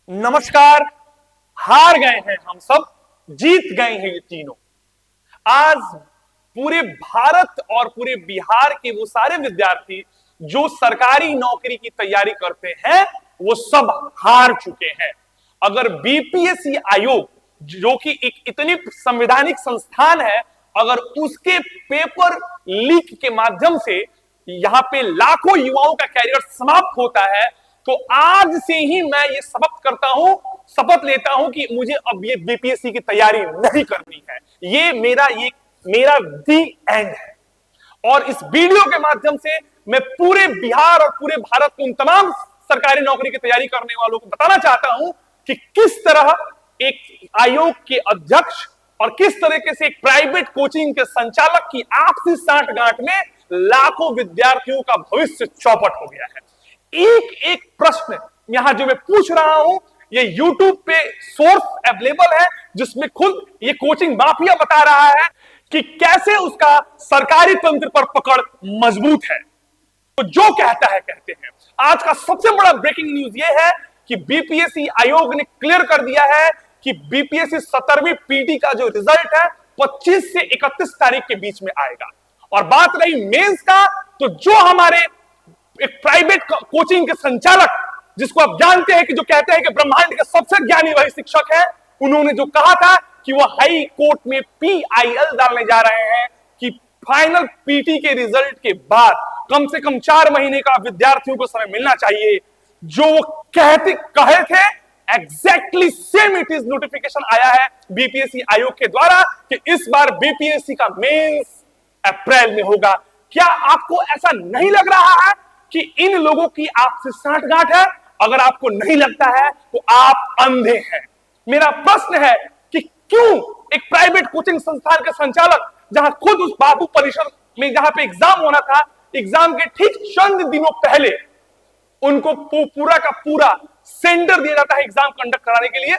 नमस्कार। हार गए हैं हम सब, जीत गए हैं ये तीनों। आज पूरे भारत और पूरे बिहार के वो सारे विद्यार्थी जो सरकारी नौकरी की तैयारी करते हैं वो सब हार चुके हैं। अगर बीपीएससी आयोग जो कि एक इतनी संवैधानिक संस्थान है, अगर उसके पेपर लीक के माध्यम से यहां पे लाखों युवाओं का कैरियर समाप्त होता है, तो आज से ही मैं ये शपथ लेता हूं कि मुझे अब ये बीपीएससी की तैयारी नहीं करनी है। ये मेरा दी एंड है। और इस वीडियो के माध्यम से मैं पूरे बिहार और पूरे भारत को उन तमाम सरकारी नौकरी की तैयारी करने वालों को बताना चाहता हूं कि किस तरह एक आयोग के अध्यक्ष और किस तरीके से एक प्राइवेट कोचिंग के संचालक की आपसी सांठगांठ में लाखों विद्यार्थियों का भविष्य चौपट हो गया है। एक एक प्रश्न यहां जो मैं पूछ रहा हूं, ये YouTube पे सोर्स अवेलेबल है, जिसमें खुद ये कोचिंग माफिया बता रहा है कि कैसे उसका सरकारी तंत्र पर पकड़ मजबूत है। तो जो कहता है कहते हैं। आज का सबसे बड़ा ब्रेकिंग न्यूज ये है कि बीपीएससी आयोग ने क्लियर कर दिया है कि बीपीएससी 17वीं पीटी का जो रिजल्ट है 25 से 31 तारीख के बीच में आएगा। और बात रही मेंस का, तो जो हमारे एक प्राइवेट कोचिंग के संचालक, जिसको आप जानते हैं कि जो कहते हैं कि ब्रह्मांड के सबसे ज्ञानी वही शिक्षक है, उन्होंने जो कहा था कि वो हाई कोर्ट में पीआईएल डालने जा रहे हैं कि फाइनल पीटी के रिजल्ट के बाद कम से कम 4 महीने का विद्यार्थियों को समय मिलना चाहिए। जो वो कहे थे exactly same it is notification आया है बीपीएससी आयोग के द्वारा कि इस बार बीपीएससी का मेंस अप्रैल में होगा। क्या आपको ऐसा नहीं लग रहा है कि इन लोगों की आपसे सांठगांठ है? अगर आपको नहीं लगता है तो आप अंधे हैं। मेरा प्रश्न है कि क्यों एक प्राइवेट कोचिंग संस्थान के संचालक, जहां खुद उस बाबू परिसर में जहां पे एग्जाम होना था, एग्जाम के ठीक चंद दिनों पहले उनको पूरा का पूरा सेंटर दिया जाता है एग्जाम कंडक्ट कराने के लिए,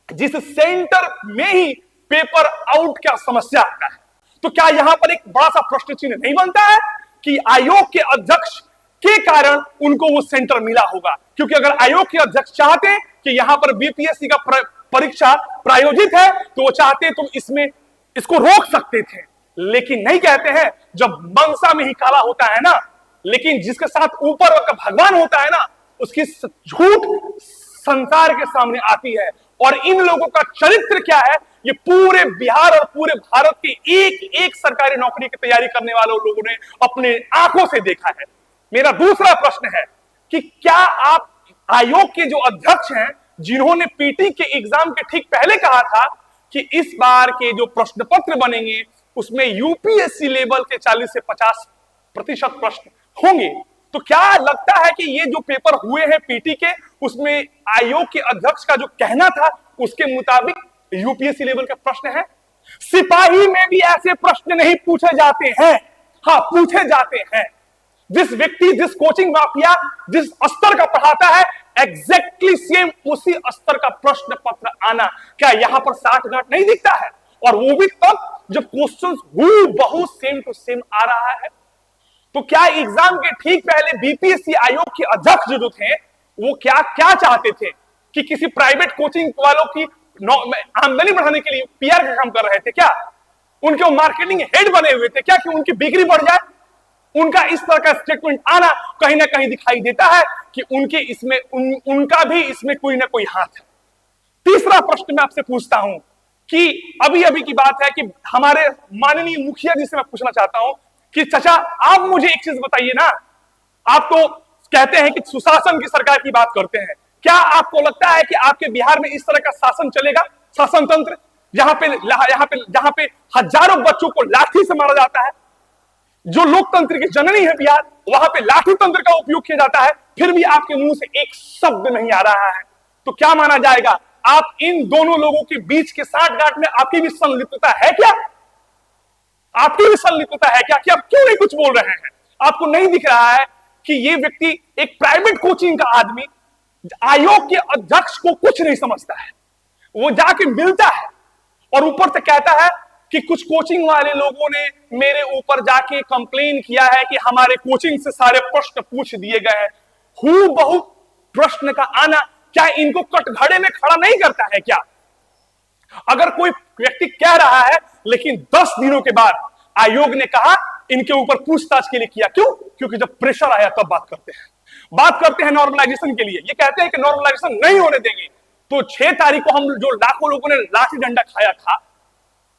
जिस सेंटर में ही पेपर आउट का समस्या आता है। तो क्या यहां पर एक बड़ा सा प्रश्न चिन्ह नहीं बनता है कि आयोग के अध्यक्ष के कारण उनको वो सेंटर मिला होगा? क्योंकि अगर आयोग के अध्यक्ष चाहते कि यहां पर बीपीएससी का परीक्षा प्रायोजित है, तो वो चाहते तुम इसको रोक सकते थे, लेकिन नहीं कहते हैं। जब मंसा में ही काला होता है ना, लेकिन जिसके साथ ऊपर का भगवान होता है ना, उसकी झूठ संसार के सामने आती है। और इन लोगों का चरित्र क्या है, ये पूरे बिहार और पूरे भारत के एक एक सरकारी नौकरी की तैयारी करने वाले लोगों ने अपने आंखों से देखा है। मेरा दूसरा प्रश्न है कि क्या आप आयोग के जो अध्यक्ष हैं, जिन्होंने पीटी के एग्जाम के ठीक पहले कहा था कि इस बार के जो प्रश्न पत्र बनेंगे उसमें यूपीएससी लेवल के 40 से 50% प्रश्न होंगे, तो क्या लगता है कि ये जो पेपर हुए हैं पीटी के, उसमें आयोग के अध्यक्ष का जो कहना था उसके मुताबिक यूपीएससी लेवल के प्रश्न है? सिपाही में भी ऐसे प्रश्न नहीं पूछे जाते हैं। हाँ, पूछे जाते हैं। जिस व्यक्ति, जिस कोचिंग माफिया जिस स्तर का पढ़ाता है, एग्जैक्टली सेम उसी स्तर का प्रश्न पत्र आना, क्या यहां पर सांठगांठ नहीं दिखता है? और वो भी तब जब क्वेश्चंस हूबहू सेम टू सेम आ रहा है। तो क्या एग्जाम के ठीक पहले बीपीएससी आयोग के अध्यक्ष जो थे, वो क्या चाहते थे कि किसी प्राइवेट कोचिंग वालों की आमदनी बढ़ाने के लिए पीआर का काम कर रहे थे क्या? उनके मार्केटिंग हेड बने हुए थे क्या कि उनकी बिक्री बढ़ जाए? उनका इस तरह का स्टेटमेंट आना कहीं ना कहीं दिखाई देता है कि उनका भी इसमें कोई ना कोई हाथ है। तीसरा प्रश्न मैं आपसे पूछता हूं कि अभी अभी की बात है कि हमारे माननीय मुखिया जी से मैं पूछना चाहता हूं कि चाचा, आप मुझे एक चीज बताइए ना। आप तो कहते हैं कि सुशासन की सरकार की बात करते हैं, क्या आपको लगता है कि आपके बिहार में इस तरह का शासन चलेगा, शासन तंत्र, जहां पे हजारों बच्चों को लाठी से मारा जाता है? जो लोकतंत्र की जननी है बिहार, वहां पे लाठी तंत्र का उपयोग किया जाता है, फिर भी आपके मुंह से एक शब्द नहीं आ रहा है। तो क्या माना जाएगा? आप इन दोनों लोगों के बीच के सांठगांठ में आपकी भी संलिप्तता है क्या? आपकी भी संलिप्तता है क्या कि आप क्यों नहीं कुछ बोल रहे हैं? आपको नहीं दिख रहा है कि ये व्यक्ति एक प्राइवेट कोचिंग का आदमी आयोग के अध्यक्ष को कुछ नहीं समझता है। वो जाके मिलता है और ऊपर से कहता है कि कुछ कोचिंग वाले लोगों ने मेरे ऊपर जाके कंप्लेन किया है कि हमारे कोचिंग से सारे प्रश्न पूछ दिए गए हैं। हूबहू प्रश्न का आना क्या इनको कटघरे में खड़ा नहीं करता है क्या? अगर कोई व्यक्ति कह रहा है लेकिन 10 दिनों के बाद आयोग ने कहा इनके ऊपर पूछताछ के लिए किया, क्यों? क्योंकि जब प्रेशर आया तब बात करते हैं नॉर्मलाइजेशन के लिए। ये कहते हैं कि नॉर्मलाइजेशन नहीं होने देंगे। तो 6 तारीख को हम जो लाखों लोगों ने लाठी डंडा खाया था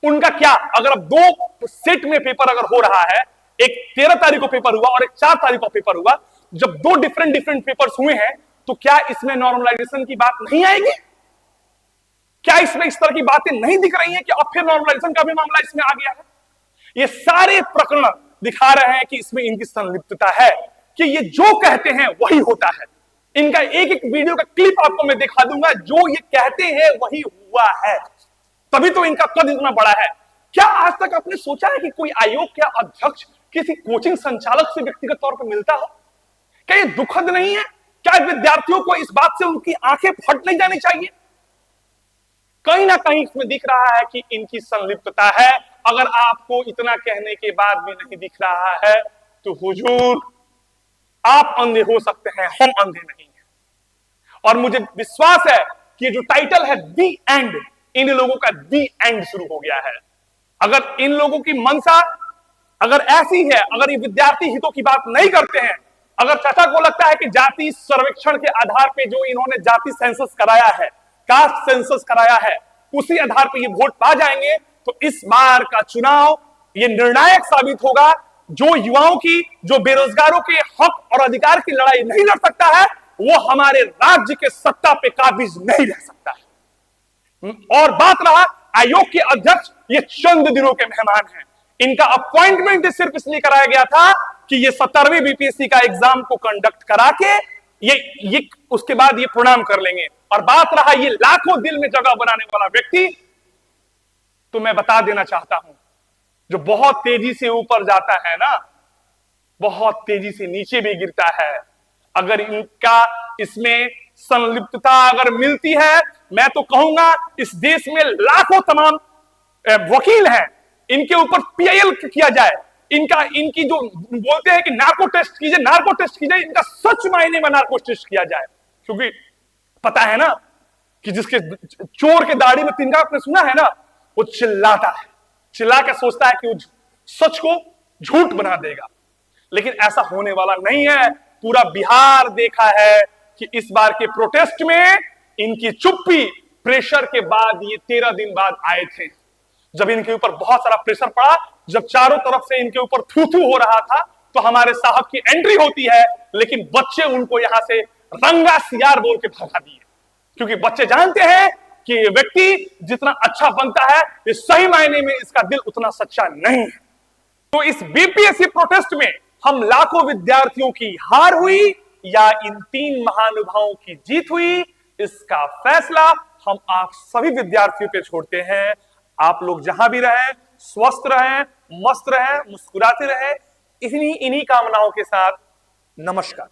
उनका क्या? अगर अब 2 सेट में पेपर अगर हो रहा है, एक 13 तारीख को पेपर हुआ और एक 4 तारीख को पेपर हुआ, जब 2 डिफरेंट पेपर्स हुए हैं तो क्या इसमें नॉर्मलाइजेशन की बात नहीं आएगी? क्या इसमें इस तरह की बातें नहीं दिख रही हैं कि अब फिर नॉर्मलाइजेशन का भी मामला इसमें आ गया है? ये सारे प्रकरण दिखा रहे हैं कि इसमें इनकी संलिप्तता है, कि ये जो कहते हैं वही होता है। इनका एक एक वीडियो का क्लिप आपको मैं दिखा दूंगा, जो ये कहते हैं वही हुआ है, तभी तो इनका कद इतना बड़ा है। क्या आज तक आपने सोचा है कि कोई आयोग का अध्यक्ष किसी कोचिंग संचालक से व्यक्तिगत तौर पर मिलता हो? क्या ये दुखद नहीं है? क्या विद्यार्थियों को इस बात से उनकी आंखें फट नहीं जानी चाहिए? कहीं ना कहीं इसमें दिख रहा है कि इनकी संलिप्तता है। अगर आपको इतना कहने के बाद भी नहीं दिख रहा है तो हुजूर, आप अंधे हो सकते हैं, हम अंधे नहीं हैं। और मुझे विश्वास है कि जो टाइटल है दी एंड, इन लोगों का दी एंड शुरू हो गया है। अगर इन लोगों की मंशा अगर ऐसी है, अगर ये विद्यार्थी हितों की बात नहीं करते हैं, अगर चाचा को लगता है कि जाति सर्वेक्षण के आधार पे जो इन्होंने जाति सेंसस कराया है, कास्ट सेंसस कराया है, उसी आधार पे ये वोट पा जाएंगे, तो इस बार का चुनाव ये निर्णायक साबित होगा। जो युवाओं की, जो बेरोजगारों के हक और अधिकार की लड़ाई नहीं लड़ सकता है, वो हमारे राज्य के सत्ता पे काबिज नहीं रह सकता है। और बात रहा आयोग के अध्यक्ष, ये चंद दिनों के मेहमान हैं। इनका अपॉइंटमेंट सिर्फ इसलिए कराया गया था कि ये 17वीं बीपीएससी का एग्जाम को कंडक्ट करा के ये उसके बाद ये प्रणाम कर लेंगे। और बात रहा ये लाखों दिल में जगह बनाने वाला व्यक्ति, तो मैं बता देना चाहता हूं, जो बहुत तेजी से ऊपर जाता है ना, बहुत तेजी से नीचे भी गिरता है। अगर इनका इसमें संलिप्तता अगर मिलती है, मैं तो कहूंगा इस देश में लाखों तमाम वकील हैं, इनके ऊपर पीआईएल किया जाए। इनकी जो बोलते हैं कि नार्को टेस्ट कीजिए, नार्को टेस्ट कीजिए, इनका सच मायने में नार्को टेस्ट किया जाए। क्योंकि पता है ना कि जिसके चोर के दाढ़ी में तिनका, आपने सुना है ना, वो चिल्लाता है, चिल्ला के सोचता है कि वो सच को झूठ बना देगा। लेकिन ऐसा होने वाला नहीं है। पूरा बिहार देखा है कि इस बार के प्रोटेस्ट में इनकी चुप्पी प्रेशर के बाद, ये 13 दिन बाद आए थे, जब इनके ऊपर बहुत सारा प्रेशर पड़ा, जब चारों तरफ से इनके ऊपर थू थू हो रहा था, तो हमारे साहब की एंट्री होती है। लेकिन बच्चे उनको यहां से रंगा सियार बोल के भगा दिए, क्योंकि बच्चे जानते हैं कि ये व्यक्ति जितना अच्छा बनता है, ये सही मायने में इसका दिल उतना सच्चा नहीं है। तो इस बीपीएससी प्रोटेस्ट में हम लाखों विद्यार्थियों की हार हुई या इन 3 महानुभावों की जीत हुई, इसका फैसला हम आप सभी विद्यार्थियों पे छोड़ते हैं। आप लोग जहां भी रहें, स्वस्थ रहें, मस्त रहें, मुस्कुराते रहें, इन्हीं कामनाओं के साथ नमस्कार।